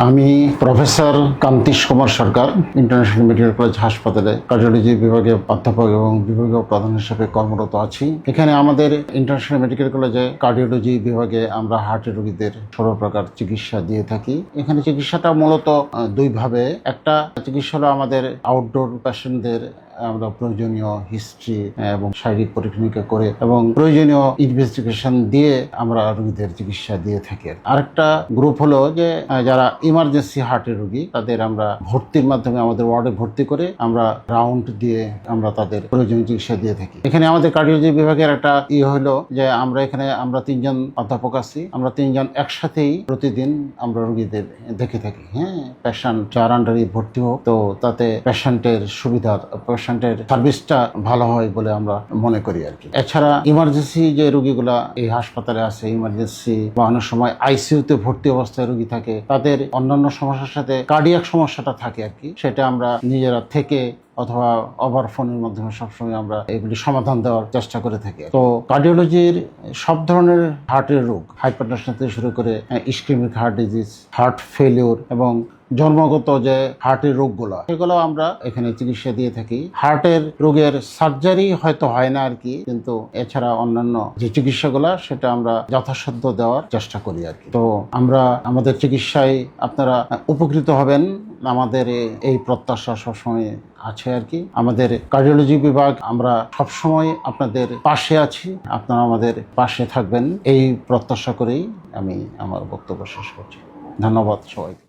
আমি প্রফেসর কান্তিশ কুমার সরকার international medical college হাসপাতালে cardiology বিভাগে অধ্যাপক এবং বিভাগীয় প্রধান হিসেবে কর্মরত আছি। এখানে আমাদের ইন্টারন্যাশনাল মেডিকেল কলেজে কার্ডিওলজি বিভাগে আমরা হার্টের রোগীদের সর্বপ্রকার চিকিৎসা দিয়ে থাকি। এখানে চিকিৎসাটা মূলত দুইভাবে, একটা চিকিৎসা হলো আমাদের আউটডোর পেশেন্টদের আমরা প্রয়োজনীয় হিস্ট্রি এবং শারীরিক পরীক্ষা করে এবং প্রয়োজনীয় ইনভেস্টিগেশন দিয়ে আমরা রোগীদের চিকিৎসা দিয়ে থাকি। আরেকটা গ্রুপ হলো যে যারা ইমার্জেন্সি হার্টের রোগী, তাদের আমরা ভর্তির মাধ্যমে আমাদের ওয়ার্ডে ভর্তি করে আমরা রাউন্ড দিয়ে আমরা তাদের প্রয়োজনীয় চিকিৎসা দিয়ে থাকি। এখানে আমাদের কার্ডিওলজি বিভাগের একটা হলো যে আমরা তিনজন অধ্যাপক আছি, আমরা তিনজন একসাথেই প্রতিদিন আমরা রোগীদের দেখে থাকি। পেশেন্ট যার আন্ডারে ভর্তি হোক, তো তাতে পেশেন্টের সুবিধার পেশেন্টের সার্ভিসটা ভালো হয় বলে আমরা মনে করি আর কি। এছাড়া ইমার্জেন্সি যে রোগীগুলা এই হাসপাতালে আছে, ইমার্জেন্সি বা অনেক সময় আইসিইউতে ভর্তি অবস্থায় রোগী থাকে, তাদের অন্যান্য সমস্যার সাথে কার্ডিয়াক সমস্যাটা থাকে আর কি। সেটা আমরা নিজেরা থেকে অথবা ওভার ফোনের মাধ্যমে সবসময় আমরা এগুলি সমাধান দেওয়ার চেষ্টা করে থাকি। তো কার্ডিওলজির সব ধরনের হার্টের রোগ, হাইপারটেনশন থেকে শুরু করে ischemic heart disease, heart failure এবং জন্মগত যে হার্টের রোগগুলো, সেগুলো আমরা এখানে চিকিৎসা দিয়ে থাকি। হার্টের রোগের সার্জারি হয়তো হয় না আর কি, কিন্তু এছাড়া অন্যান্য যে চিকিৎসাগুলো সেটা আমরা যথাসাধ্য দেওয়ার চেষ্টা করি আর কি। তো আমরা আমাদের চিকিৎসায় আপনারা উপকৃত হবেন, আমাদের এই প্রত্যাশা সবসময় আছে আর কি। আমাদের কার্ডিওলজি বিভাগ আমরা সবসময় আপনাদের পাশে আছি, আপনারা আমাদের পাশে থাকবেন এই প্রত্যাশা করেই আমি আমার বক্তব্য শেষ করছি। ধন্যবাদ সবাইকে।